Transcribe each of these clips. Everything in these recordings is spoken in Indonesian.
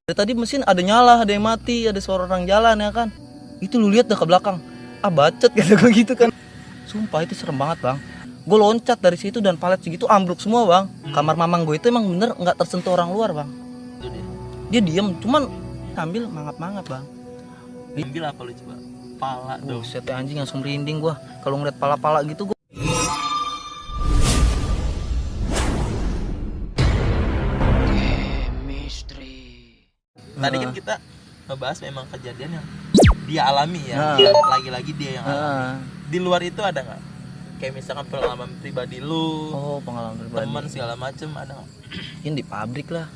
Dari tadi mesin ada nyala, ada yang mati, ada suara orang jalan ya kan. Itu lu lihat dah ke belakang. Ah bacot kata gue gitu kan. Sumpah itu serem banget bang. Gue loncat dari situ dan palet segitu ambruk semua bang. Kamar mamang gue itu emang bener nggak tersentuh orang luar bang. Dia diem, cuman sambil mangap-mangap bang. Ambil apa lu coba? Pala dong. Buset anjing langsung merinding gue. Kalau ngeliat pala-pala gitu gue. Tadi kan kita ngebahas memang kejadian yang dia alami ya. Lagi-lagi dia yang alami. Di luar itu ada nggak? Kayak misalkan pengalaman pribadi lu, Pengalaman pribadi. teman segala macem ada nggak? Mungkin di pabrik lah.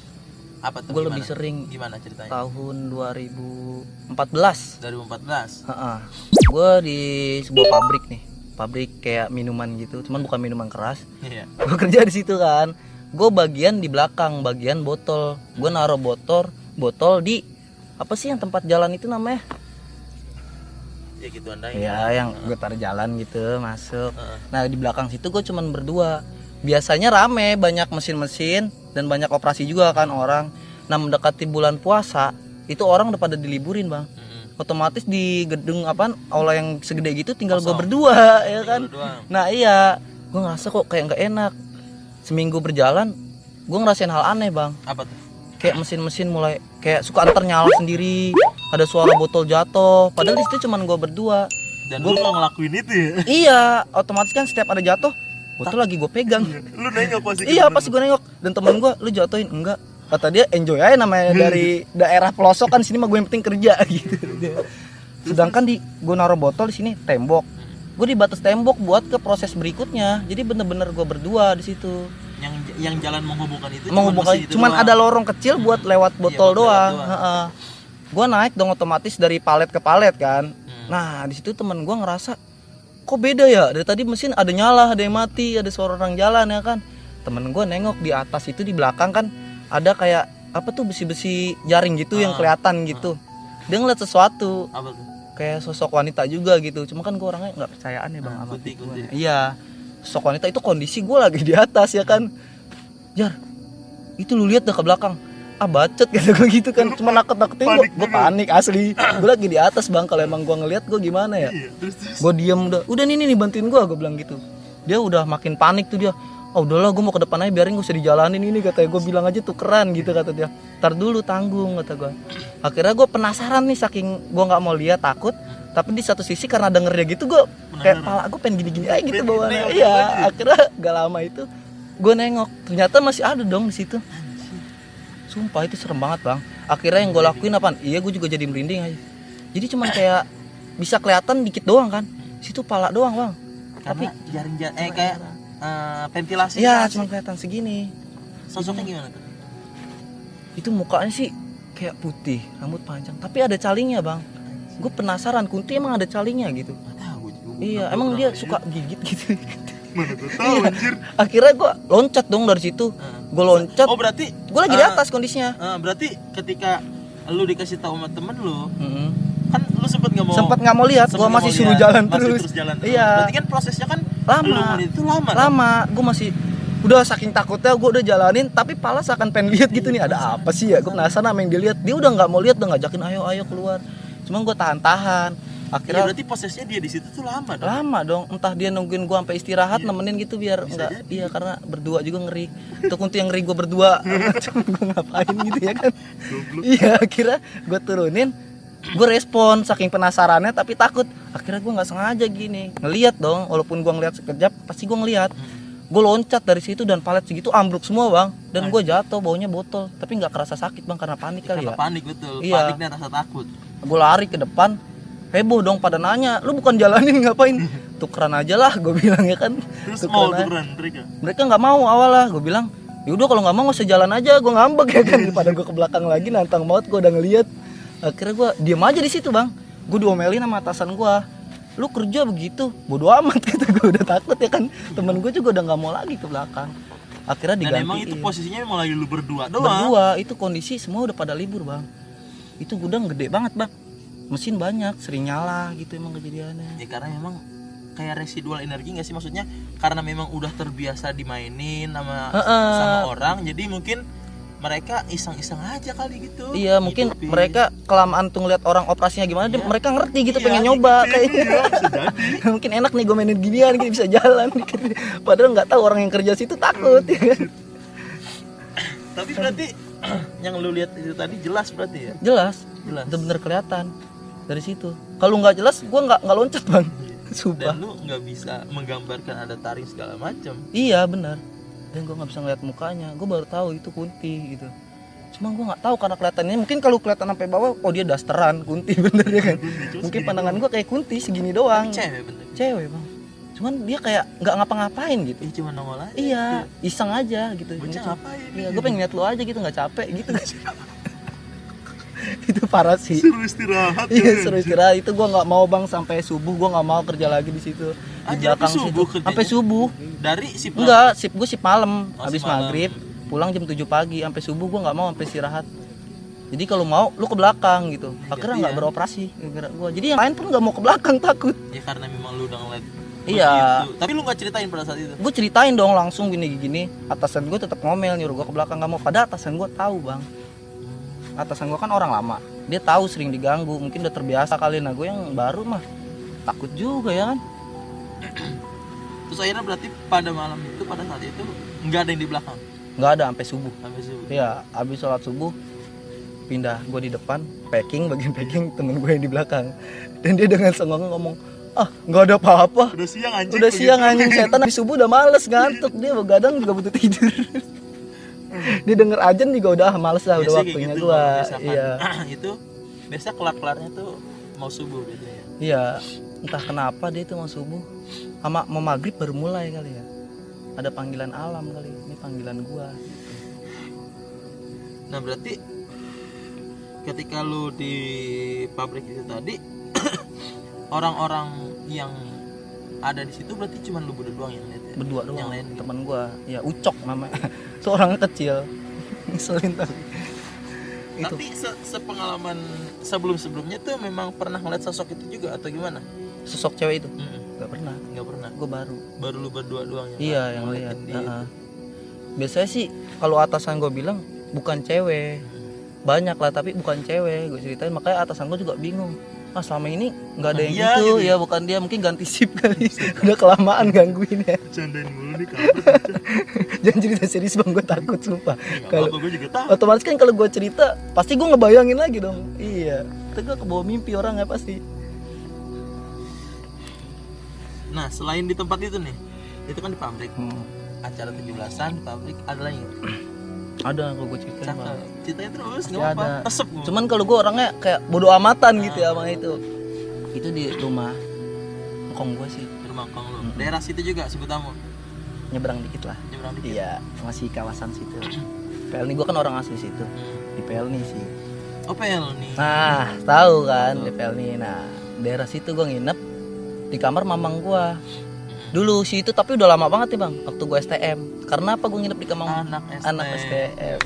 Apa tuh? Gue lebih sering. Gimana ceritanya? Tahun 2014. 2014. Gue di sebuah pabrik nih. Pabrik kayak minuman gitu, cuman bukan minuman keras. Iya. Gue kerja di situ kan. Gue bagian di belakang, bagian botol. Gue naruh botol di apa sih yang tempat jalan itu namanya? Ya gitu anda Ya yang gue taruh jalan gitu masuk. Nah di belakang situ gue cuman berdua. Biasanya rame, banyak mesin-mesin dan banyak operasi juga kan orang. Nah mendekati bulan puasa itu orang udah pada diliburin bang. Otomatis di gedung aula yang segede gitu tinggal gue berdua ya kan. Nah iya, gue ngerasa kok kayak nggak enak. Seminggu berjalan, gue ngerasain hal aneh bang. Apa tuh? Kayak mesin-mesin mulai kayak suka nyala sendiri, ada suara botol jatuh. Padahal di situ cuman gue berdua. Dan lu nggak ngelakuin itu ya? Iya, otomatis kan setiap ada jatuh, botol lagi gue pegang. Lu nengok pasti. Iya, pasti gue nengok. Dan temen gue, lu jatuhin enggak? Kata dia enjoy aja namanya dari daerah pelosok kan sini mah gue yang penting kerja gitu. Sedangkan gue naruh botol di sini tembok. Gue di batas tembok buat ke proses berikutnya. Jadi bener-bener gue berdua di situ. Yang jalan menghubungkan itu cuman ada lorong kecil buat lewat botol doang. Gue naik dong otomatis dari palet ke palet kan. Nah di situ temen gue ngerasa kok beda ya, dari tadi mesin ada nyala, ada yang mati, ada suara orang jalan ya kan. Temen gue nengok di atas itu di belakang kan ada kayak apa tuh besi-besi jaring gitu yang kelihatan gitu. Dia ngeliat sesuatu. Apa tuh? Kayak sosok wanita juga gitu. Cuma kan gue orangnya nggak percayaan ya bang sama Kunti. Iya. Sosok wanita itu kondisi gue lagi di atas ya kan. Jar, itu lu lihat dah ke belakang. Ah bacot kata gue gitu kan. Cuma nakut-nakutin gue panik asli. Gue lagi di atas bang. Kalau emang gue ngeliat gue gimana ya? Gue diem udah nih bantuin gue bilang gitu. Dia udah makin panik tuh dia. Oh udahlah gue mau ke depan aja biarin gue usah dijalanin ini katanya. Gue bilang aja tukeran gitu kata dia. Ntar dulu tanggung kata gue. Akhirnya gue penasaran nih saking gue nggak mau lihat takut. Tapi di satu sisi karena denger dia gitu gue kayak pala gue pengen gini-gini aja gitu bawaannya. Iya akhirnya gak lama itu gue nengok ternyata masih ada dong di situ. Sumpah itu serem banget bang. Akhirnya yang gue lakuin apaan? Iya gue juga jadi merinding aja. Jadi cuman kayak bisa kelihatan dikit doang kan. Situ pala doang bang. Tapi jaring kayak ventilasi. Iya cuma kelihatan segini. Sosoknya gimana tuh? Itu mukanya sih kayak putih, rambut panjang. Tapi ada calingnya bang. Gue penasaran Kunti emang ada calingnya gitu. Iya emang dia suka gigit gitu. Mana gue tahu anjir. Akhirnya gue loncat dong dari situ. Gue loncat. Oh berarti gue lagi di atas kondisinya. Berarti ketika lu dikasih tahu sama temen lu, kan lu sempet nggak mau lihat. Gue masih suruh jalan terus. Iya. Berarti kan prosesnya kan lama. Itu lama. Lama. Gue masih udah saking takutnya gue udah jalanin tapi pala seakan pengen lihat gitu nih ada apa sih ya. Gue penasaran sama yang dilihat. Dia udah nggak mau lihat, udah ngajakin ayo keluar. Cuman gue tahan. Akhirnya berarti prosesnya dia di situ tuh lama dong. Lama dong. Entah dia nungguin gue sampai istirahat nemenin gitu biar enggak. Iya karena berdua juga ngeri. Untuk Kunti yang ngeri gue berdua. Gue ngapain gitu ya kan. Iya akhirnya gue turunin. Gue respon saking penasarannya tapi takut. Akhirnya gue nggak sengaja gini ngelihat dong. Walaupun gue ngelihat sekejap pasti gue ngelihat. Gue loncat dari situ dan palet segitu ambruk semua bang. Dan gue jatuh baunya botol. Tapi nggak kerasa sakit bang karena panik kali ya. Panik betul. Iya. Panik dan rasa takut. Gue lari ke depan. Heboh dong pada nanya, lu bukan jalanin ngapain? Tukeran aja lah, gue bilang ya kan. Terus mau tukeran mereka nggak mau awal lah, gue bilang. Yaudah kalau nggak mau nggak usah jalan aja, gue ngambek ya kan. Daripada gue ke belakang lagi nantang maut, gue udah ngeliat. Akhirnya gue diem aja di situ bang. Gue diomelin sama atasan gue. Lu kerja begitu, bodo amat kata gue udah takut ya kan. Temen gue juga udah nggak mau lagi ke belakang. Akhirnya digantiin. Dan emang itu posisinya memang lagi lu berdua doang. Berdua, itu kondisi semua udah pada libur bang. Itu gudang gede banget bang. Mesin banyak, sering nyala gitu emang kejadiannya. Ya karena memang kayak residual energi nggak sih, maksudnya karena memang udah terbiasa dimainin sama orang, jadi mungkin mereka iseng-iseng aja kali gitu. Iya, mungkin Hidupin. mereka kelamaan tuh ngeliat orang operasinya gimana, Iya. mereka ngerti gitu, Iya, pengen nyoba ngikutin, kayaknya. iya, bisa jadi. Mungkin enak nih gue mainin ginian, gitu bisa jalan. Padahal nggak tahu orang yang kerja situ takut. Ya kan? Tapi berarti yang lu lihat itu tadi jelas berarti ya? Jelas, Jelas. bener-bener kelihatan dari situ. Kalau nggak jelas, gue nggak loncat bang. Sumpah. Dan lu nggak bisa menggambarkan ada taring segala macam. Iya benar. Dan gue nggak bisa ngeliat mukanya. Gue baru tahu itu Kunti gitu. Cuma gue nggak tahu karena kelihatannya. Mungkin kalau kelihatan sampai bawah, oh dia dasteran Kunti bener ya kan. Mungkin pandangan gue kayak Kunti segini doang. Cewek bener. Cewek bang. Cuman dia kayak nggak ngapa-ngapain gitu. Ih, cuma nongol aja. Iya, iseng aja gitu. Bocah ngapain? Iya, gue pengen lihat lu aja gitu, nggak capek gitu. Itu parah sih. Suruh istirahat. Iya, seru istirahat. Itu gue nggak mau bang sampai subuh. Gue nggak mau kerja lagi di situ. Di Anjir, belakang sampai situ. subuh kerjanya? Sampai subuh. Dari sip Enggak, sip gue sip malam. Oh, Habis sip malam. maghrib, pulang jam 7 pagi. Sampai subuh gue nggak mau sampai istirahat. Jadi kalau mau lu ke belakang gitu. Akhirnya nggak Gantian. beroperasi gara-gara gue. Jadi yang lain pun nggak mau ke belakang takut. Ya karena memang lu udah ngeliat. Iya. begitu. Tapi lu nggak ceritain pada saat itu. Gue ceritain dong langsung gini-gini. Atasan gue tetap ngomel nyuruh gue ke belakang nggak mau. Padahal atasan gue tahu bang. Atasan gue kan orang lama. Dia tahu sering diganggu. Mungkin udah terbiasa kali. Nah gue yang baru mah takut juga ya kan. Terus akhirnya berarti pada malam itu pada saat itu nggak ada yang di belakang. Nggak ada sampai subuh. Sampai subuh. Iya, habis sholat subuh pindah gue di depan, packing, bagian packing, temen gue yang di belakang. Dan dia dengan sengong ngomong, ah nggak ada apa-apa. Udah siang anjing. Udah begitu. siang anjing setan, habis subuh udah males ngantuk, dia begadang juga butuh tidur. Dia denger ajan juga udah males lah, udah Biasanya kayak waktunya gitu, gua. kalau misalkan Iya, itu biasa kelar-kelarnya tuh mau subuh biasanya. iya. Entah kenapa dia itu mau subuh, sama mau maghrib baru mulai kali ya. Ada panggilan alam kali, ini panggilan gua. Nah berarti ketika lu di pabrik itu tadi orang-orang yang ada di situ berarti cuma lu berdua doang yang lihat ya? Berdua Yang doang, lain teman gua. Ya Ucok namanya. Seorang kecil. Ngeselin tapi. Itu Tapi sepengalaman sebelum-sebelumnya tuh memang pernah ngeliat sosok itu juga atau gimana? sosok cewek itu Mm-mm. nggak pernah. Nggak pernah. Gue Baru lu berdua doang yang Iya yang ngeliatin lihat. dia itu. Biasanya sih kalau atasan gue bilang bukan cewek, banyak lah tapi bukan cewek. Gue ceritain makanya atasan gue juga bingung. Ah selama ini nggak ada yang Iya, gitu gitu ya, bukan dia, mungkin ganti sip kali. Udah kelamaan gangguin ya. Candain mulu nih kampret. Jangan cerita serius bang, gue takut sumpah. Nggak Kalau apa-apa, gue juga tahu. otomatis kan kalau gue cerita pasti gue ngebayangin lagi dong. Iya, itu gue kebawa mimpi orang ya pasti. Nah selain di tempat itu nih, itu kan di pabrik. Hmm. Acara 17-an di pabrik ada lagi. Ada kalau gue ceritain Cakep. bang. Ceritanya terus Pasti nggak apa-apa. ada. Resep gua. Cuman kalau gue orangnya kayak bodo amatan gitu ya sama itu. Itu di rumah ngkong gue sih, Di rumah kong lu. Daerah situ juga sebutamu. nyebrang dikit lah. Nyebrang dikit. Iya, masih kawasan situ. Pelni gue kan orang asli situ. Hmm. Di Pelni sih. Oh pel nih. Nah, tahu kan di Pelni. Nah, daerah situ gue nginep di kamar mamang gue. Dulu sih itu, tapi udah lama banget nih bang. Waktu gue STM. Karena apa gue nginep di kamar Anak STM. anak STM.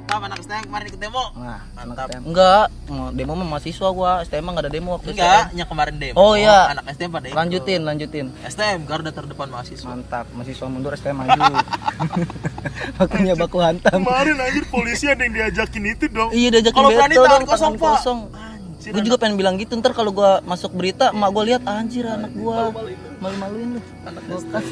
Mantap anak STM kemarin ikut demo. Nah, anak Mantap. STM. Enggak, demo mah mahasiswa gue. STM mah nggak ada demo waktu Enggak, STM. yang kemarin demo. Oh, iya. Anak STM pada ikut. Lanjutin. STM garda terdepan mahasiswa. Mantap, mahasiswa mundur STM maju. Waktunya baku hantam. Kemarin anjir polisi ada yang diajakin itu dong. Iya diajakin Kalau berani battle tangan dong, kosong, Pak. kosong. Anjir. Gue juga pengen bilang gitu, ntar kalau gue masuk berita emak gue lihat anjir anak gue malu-maluin lu, Anak gue STM. kan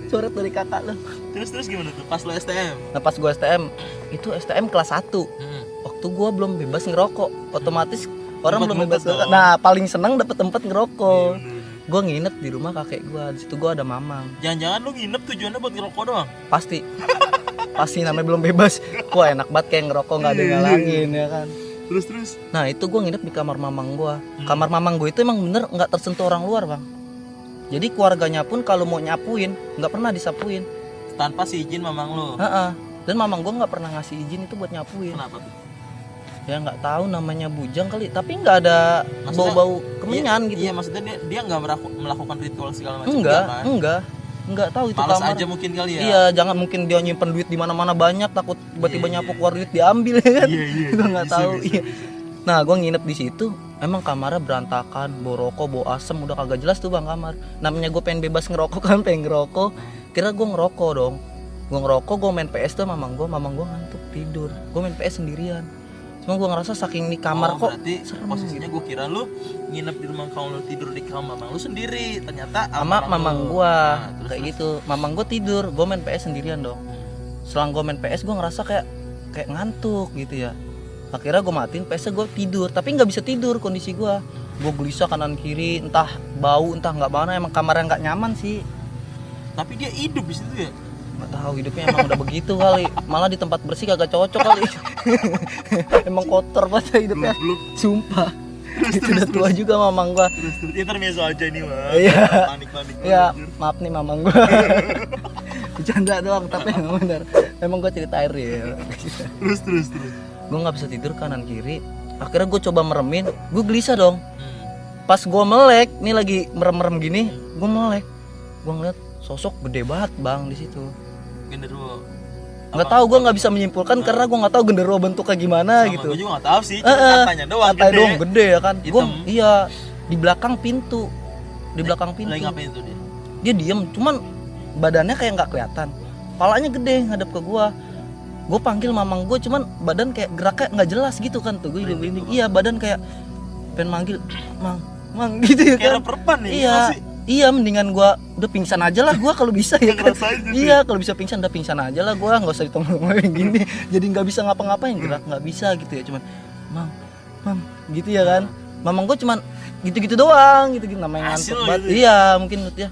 coret dari kakak lu. Terus gimana tuh pas lo STM? Nah pas gue STM itu STM kelas 1 Hmm. waktu gue belum bebas ngerokok, otomatis orang belum Ngumpet-ngumpet bebas ngerokok. dong. Nah paling senang dapet tempat ngerokok. Iya, Gue nginep di rumah kakek gue, di situ gue ada mamang. Jangan-jangan lu nginep tujuannya buat ngerokok doang? Pasti namanya belum bebas. Wah enak banget kayak ngerokok nggak ada yang ngalangin ya kan. Terus Nah itu gue nginep di kamar mamang gue. Kamar mamang gue itu emang bener nggak tersentuh orang luar bang. Jadi keluarganya pun kalau mau nyapuin nggak pernah disapuin. Tanpa si izin mamang lu. Heeh. Dan mamang gue nggak pernah ngasih izin itu buat nyapuin. Kenapa tuh? Ya nggak tahu namanya bujang kali. Tapi nggak ada Maksudnya- bau-bau kemenyan Iya, gitu. Iya maksudnya dia nggak melakukan ritual segala macam. Enggak, kan? enggak tahu itu Malas kamar. aja mungkin kali ya. Iya, jangan mungkin dia nyimpen duit di mana-mana banyak, takut tiba-tiba Iya, nyapu iya. keluar duit diambil ya kan. Iya. Gue nggak Bisa, tahu. bisa, Iya. bisa. Nah, gue nginep di situ, emang kamarnya berantakan, bau rokok, bau asem, udah kagak jelas tuh bang kamar. Namanya gue pengen bebas ngerokok kan, pengen ngerokok, kira gue ngerokok dong. Gue ngerokok, gue main PS tuh mamang gue ngantuk tidur. Gue main PS sendirian. Cuma gue ngerasa saking di kamar kok berarti serem posisinya gitu. gue kira lu nginep di rumah kamu, lu tidur di kamar mamang lu sendiri, ternyata Sama mamang gue terus, kayak gitu. Mamang gue tidur, gue main PS sendirian dong. Setelah gue main PS gue ngerasa kayak ngantuk gitu ya. Akhirnya gue matiin PS, gue tidur, tapi nggak bisa tidur kondisi gue gelisah kanan kiri, entah bau entah nggak mana, emang kamarnya nggak nyaman sih. tapi dia hidup di situ ya. Nggak tahu hidupnya emang udah begitu kali, malah di tempat bersih kagak cocok kali. Emang kotor banget hidupnya, Belum. sumpah. Itu udah tua juga mamang gua. Terus intermezzo aja nih mah. Iya. Panik-panik. Ya maaf nih mamang gua. Bercanda doang tapi emang bener. Emang gua ceritain ya. Terus. Gua nggak bisa tidur kanan kiri. Akhirnya gua coba meremin, gua gelisah dong. Hmm. Pas gua melek, nih lagi merem-merem gini, gua melek. Gua ngeliat sosok gede banget bang di situ. Genderuwo. Nggak tahu, gue nggak bisa menyimpulkan karena gue nggak tahu genderuwo bentuknya gimana Sama gitu. gue juga nggak tahu sih, cuma katanya doang. Katanya gede. doang gede ya kan. Gue Hitam. iya di belakang pintu, di belakang pintu. Lagi ngapain tuh dia? Dia diem, cuman badannya kayak nggak kelihatan. Palanya gede ngadep ke gue. Gue panggil mamang gue, cuman badan kayak geraknya nggak jelas gitu kan tuh. Gue Merinding. iya badan kayak pengen manggil, mang gitu ya Kayak kan. perpan nih. Iya. masih. Iya, mendingan gua udah pingsan aja lah gua kalau bisa ya kan. Ngerasain gitu Iya, kalau bisa pingsan udah pingsan aja lah gua, nggak usah ditolong gini. Jadi nggak bisa ngapa-ngapain, gerak nggak bisa gitu ya, cuman mam gitu ya kan. Mamang gua cuman gitu-gitu doang, gitu namanya Hasil ngantuk banget. gitu ya? Iya, mungkin ya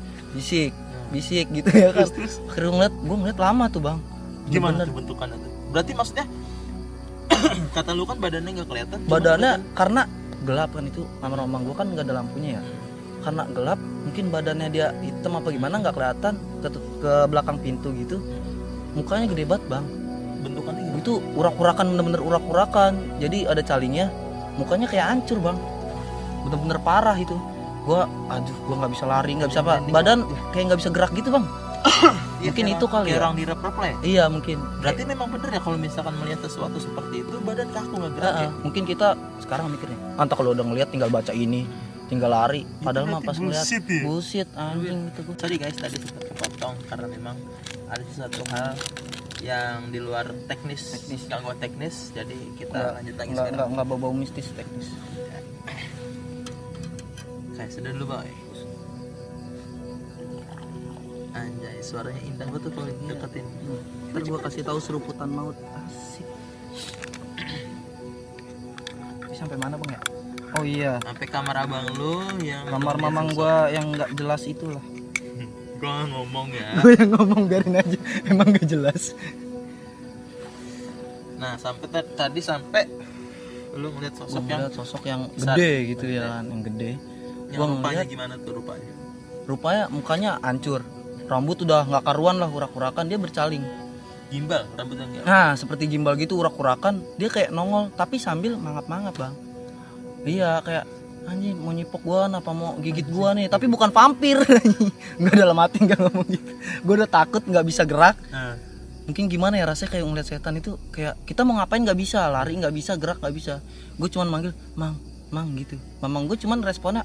bisik gitu ya kan. Terus. Akhirnya gua ngeliat lama tuh, Bang. Gimana Bener. tuh bentukannya tuh? Berarti maksudnya kata lu kan badannya nggak kelihatan. cuma Badannya kelihatan. karena gelap kan itu, kamar mamang gua kan nggak ada lampunya ya. Karena gelap mungkin badannya dia hitam apa gimana nggak kelihatan ke belakang pintu gitu. Mukanya gede banget bang, bentukannya gimana? itu urak-urakan, bener-bener urak-urakan, jadi ada calingnya, mukanya kayak hancur bang, bener-bener parah itu. Gua nggak bisa lari, nggak bisa apa, badan kayak nggak bisa gerak gitu bang. Iya, Mungkin kayak itu kali kayak ya. orang direp-rep lah ya. Iya mungkin. Berarti memang bener ya kalau misalkan melihat sesuatu seperti itu badan kaku nggak gerak ya. Mungkin kita sekarang mikirnya, entah kalau udah ngeliat tinggal baca ini, tinggal lari, padahal mah pas ngeliat bullshit ya? bullshit anjing gitu gua. Sorry guys, tadi sempat kepotong karena memang ada sesuatu hal yang di luar teknis, gangguan teknis. Jadi kita lanjut lagi sekarang. Nggak bau-bau mistis teknis. Kayak sedang dulu boy. Anjay, suaranya indah banget tuh kalau deketin. Ntar gua kasih tahu seruputan maut, asik. Ini sampai mana bang ya? Oh iya, Sampai kamar abang lu yang kamar mamang gua yang nggak jelas itulah. gua ngomong ya. Gue yang ngomong biarin aja, emang nggak jelas. Nah, sampai tadi sampai lu ngeliat Gua sosok yang ngeliat sosok yang besar. gede gitu ya kan, yang gede. yang Gua rupanya ngeliat gimana tuh rupanya? rupanya mukanya hancur, rambut udah nggak karuan lah, urak-urakan, dia bercaling. Gimbal rambutnya enggak? Nah seperti gimbal gitu, urak-urakan, dia kayak nongol tapi sambil mangap-mangap bang. Iya kayak anjing mau nyipok gua apa mau gigit gua nih, tapi bukan vampir. Nggak, dalam hati nggak ngomong gitu. Gua udah takut nggak bisa gerak. Nah, Mungkin gimana ya rasanya kayak ngeliat setan itu, kayak kita mau ngapain nggak bisa, lari nggak bisa, gerak nggak bisa. Gue cuman manggil mang gitu. Mamang gue cuman responnya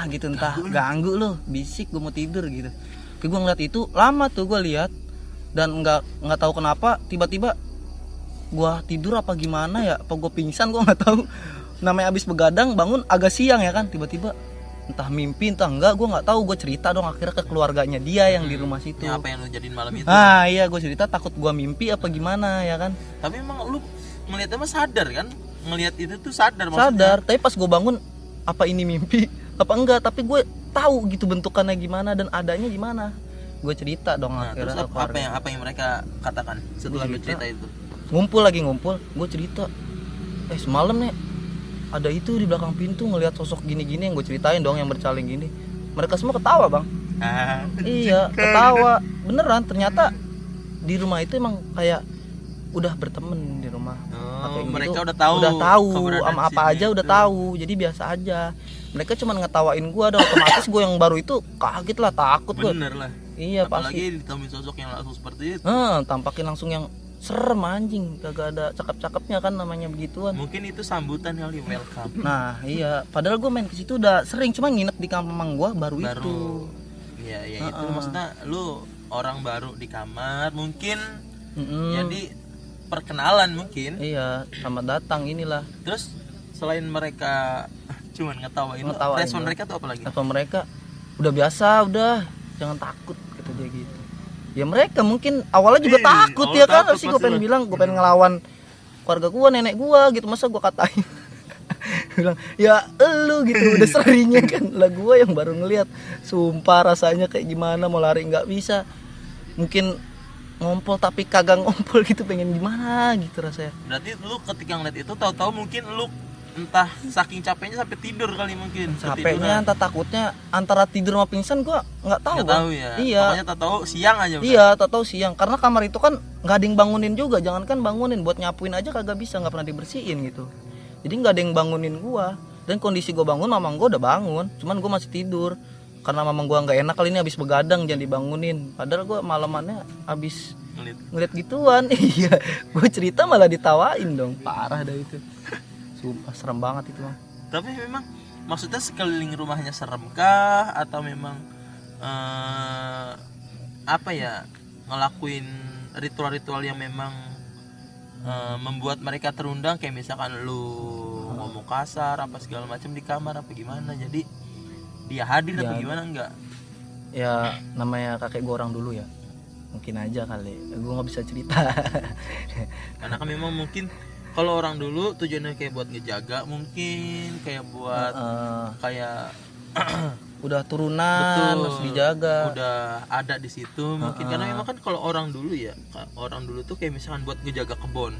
gitu, entah ganggu lo, bisik gue mau tidur gitu. Kayak gue ngeliat itu lama tuh gue lihat, dan nggak tahu kenapa tiba-tiba gue tidur apa gimana ya, apa gue pingsan gue nggak tahu. Namanya abis begadang bangun agak siang ya kan, tiba-tiba entah mimpi entah enggak, gue nggak tahu. Gue cerita dong akhirnya ke keluarganya dia yang di rumah situ. ya apa yang lu jadiin malam itu? Iya gue cerita, takut gue mimpi apa gimana ya kan. Tapi emang lu ngeliatnya mah sadar kan? Ngeliat itu tuh sadar maksudnya. Sadar, tapi pas gue bangun apa ini mimpi apa enggak, tapi gue tahu gitu bentukannya gimana dan adanya gimana. Gue cerita dong Nah, terus akhirnya ke apa keluarga. yang mereka katakan setelah lu cerita itu? Ngumpul, gue cerita semalam nih ada itu di belakang pintu ngelihat sosok gini-gini, yang gue ceritain dong yang bercaling gini. Mereka semua ketawa bang. Iya ketawa beneran, ternyata di rumah itu emang kayak udah berteman di rumah. Kayak mereka gitu. udah tahu keberadaan sama apa si aja itu. udah tahu, jadi biasa aja. Mereka cuma ngetawain gue, dan otomatis gue yang baru itu kaget lah, takut gue. Bener lah. Iya Apalagi pasti. ditemuin sosok yang langsung seperti itu. Tampakin langsung yang serem anjing, kagak ada cakep-cakepnya kan namanya begituan. Mungkin itu sambutan kali, welcome. Nah iya, padahal gue main ke situ udah sering, cuma nginep di kamar mamang gue baru itu. Iya itu maksudnya lu orang baru di kamar mungkin, Mm-mm. jadi perkenalan mungkin. Iya, selamat datang inilah. Terus selain mereka cuman ngetawain, respon doang. mereka tuh apa lagi? Apa mereka udah biasa, udah jangan takut kata dia gitu. Ya mereka mungkin awalnya juga takut ya kan, sih gue pengen bilang gue pengen ngelawan keluarga gue, nenek gue gitu, masa gue katain. Bilang ya elu gitu, udah seringnya kan lah gue yang baru ngelihat, sumpah rasanya kayak gimana, mau lari nggak bisa, mungkin ngompol tapi kagak ngompol gitu, pengen gimana gitu rasanya. Berarti lu ketika ngeliat itu tahu-tahu mungkin lu entah saking capeknya sampai tidur kali mungkin. Capeknya entah takutnya antara tidur sama pingsan gue nggak tahu. Nggak tahu ya. Iya. Pokoknya tak tahu siang aja udah. Iya, tak tahu siang. Karena kamar itu kan nggak ada yang bangunin juga. Jangankan bangunin, buat nyapuin aja kagak bisa, nggak pernah dibersihin gitu. Jadi nggak ada yang bangunin gua. Dan kondisi gua bangun, mamang gua udah bangun. Cuman gua masih tidur. Karena mamang gua nggak enak kali ini habis begadang jangan dibangunin. Padahal gua malamannya habis ngeliat gituan. Iya, gua cerita malah ditawain dong. Parah dah itu. Sumpah serem banget itu, Bang. Tapi memang maksudnya sekeliling rumahnya serem kah atau memang apa ya, ngelakuin ritual-ritual yang memang membuat mereka terundang, kayak misalkan lu ngomong kasar apa segala macam di kamar apa gimana, jadi dia hadir Ya, atau gimana enggak? Ya namanya kakek gua orang dulu ya. Mungkin aja kali. Gua nggak bisa cerita. Karena kan memang mungkin kalau orang dulu tujuannya kayak buat ngejaga, mungkin kayak buat kayak udah turunan betul, harus dijaga. udah ada di situ mungkin. Karena memang kan kalau orang dulu ya, orang dulu tuh kayak misalkan buat ngejaga kebun,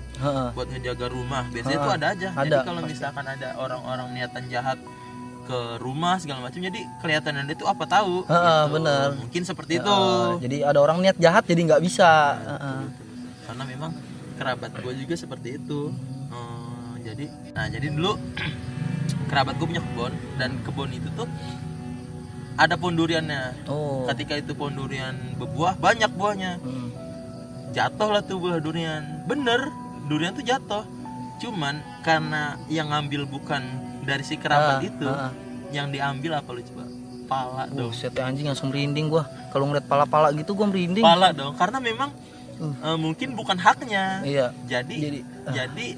buat ngejaga rumah, biasanya tuh ada aja. Jadi kalau misalkan ada orang-orang niatan jahat ke rumah segala macam, jadi kelihatan dia tuh apa tahu gitu. Bener. Mungkin seperti itu. Jadi ada orang niat jahat jadi nggak bisa. Karena memang kerabat gue juga seperti itu. Jadi dulu kerabat gue punya kebun, dan kebun itu tuh ada pohon duriannya. Ketika itu pohon durian berbuah, banyak buahnya. Jatuh lah tuh buah durian. Bener, durian tuh jatuh. Cuman karena yang ngambil bukan dari si kerabat itu, yang diambil apa lu coba? Pala dong. Buset, anjing langsung merinding gua. Kalau ngeliat pala-pala gitu gua merinding. Pala dong, karena memang mungkin bukan haknya. Iya. Jadi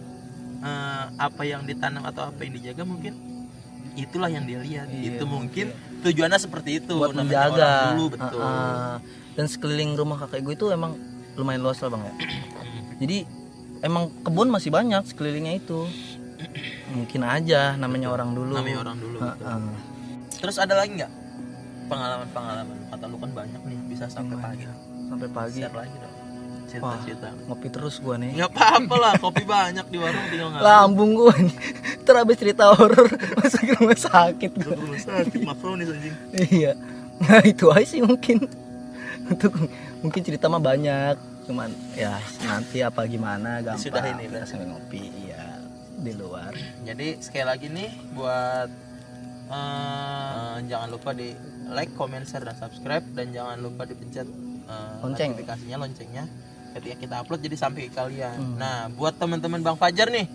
apa yang ditanam atau apa yang dijaga mungkin itulah yang dia lihat. Iya, itu mungkin tujuannya seperti itu, buat namanya menjaga. orang dulu, betul. Dan sekeliling rumah kakek gue itu emang lumayan luas lah, Bang ya. Jadi emang kebun masih banyak sekelilingnya itu. Mungkin aja namanya orang dulu. Namanya orang dulu. Betul. Terus ada lagi nggak pengalaman? Kata lu kan banyak nih, bisa sampai pagi. Sampai pagi. Share lagi dong. Cerita-cerita. Ngopi terus gua nih. Nggak apa-apa lah, kopi banyak di warung tinggal ngambil. Lambung gua nih. Terabis cerita horor masuk ke rumah sakit gua. Rumah sakit makronis anjing. Iya. Nah itu aja sih mungkin. Untuk mungkin cerita mah banyak. Cuman ya nanti apa gimana gampang. Sudah ini kita sambil ngopi ya di luar. Jadi sekali lagi nih buat jangan lupa di like, comment, share, dan subscribe, dan jangan lupa dipencet Lonceng. notifikasinya, loncengnya ketika kita upload jadi sampai ke kalian. Nah buat teman-teman Bang Fajar nih,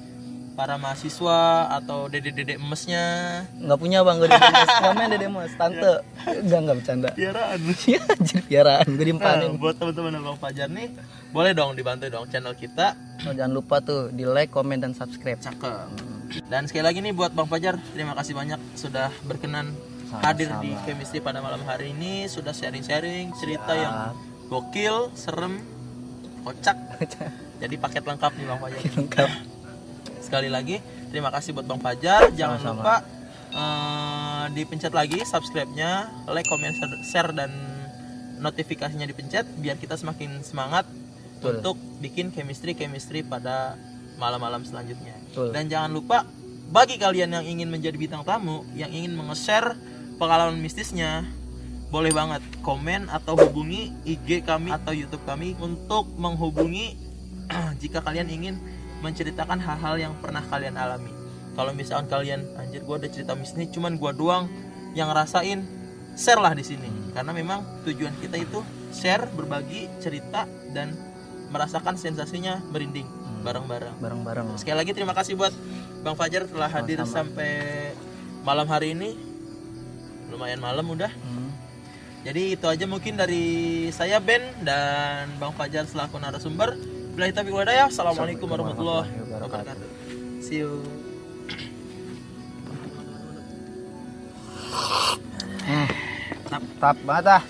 para mahasiswa atau dede-dede emesnya, Nggak punya bang, gue dede mas. Ngamen dede mas, tante. Nggak bercanda. Piaraan. Iya jadi piaraan, gue nah, dimpanin. buat teman-teman Bang Fajar nih, boleh dong dibantu dong channel kita. Jangan lupa tuh di like, comment, dan subscribe. Cakep. Dan sekali lagi nih buat Bang Fajar, terima kasih banyak sudah berkenan Sama-sama. hadir di Chemistry pada malam hari ini, sudah sharing-sharing cerita yang gokil, serem, kocak. Jadi paket lengkap nih Bang Fajar. Lengkap. Sekali lagi terima kasih buat Bang Fajar. Jangan Sama-sama. lupa dipencet lagi subscribe-nya, like, comment, share, dan notifikasinya dipencet biar kita semakin semangat. Betul. Untuk bikin chemistry pada malam-malam selanjutnya. Betul. Dan jangan lupa bagi kalian yang ingin menjadi bintang tamu, yang ingin nge-share pengalaman mistisnya, boleh banget komen atau hubungi IG kami atau YouTube kami untuk menghubungi jika kalian ingin menceritakan hal-hal yang pernah kalian alami. Kalau misalkan kalian, anjir gua ada cerita mistis cuman gua doang yang ngerasain, share lah di sini. Karena memang tujuan kita itu share, berbagi cerita, dan merasakan sensasinya merinding bareng-bareng. Sekali lagi terima kasih buat Bang Fajar telah hadir sampai malam hari ini. Lumayan malam udah. Jadi itu aja mungkin dari saya Ben dan Bang Fajar selaku narasumber. Billahi taufiq wal hidayah. Assalamualaikum warahmatullahi wabarakatuh. See you. Tap banget ah.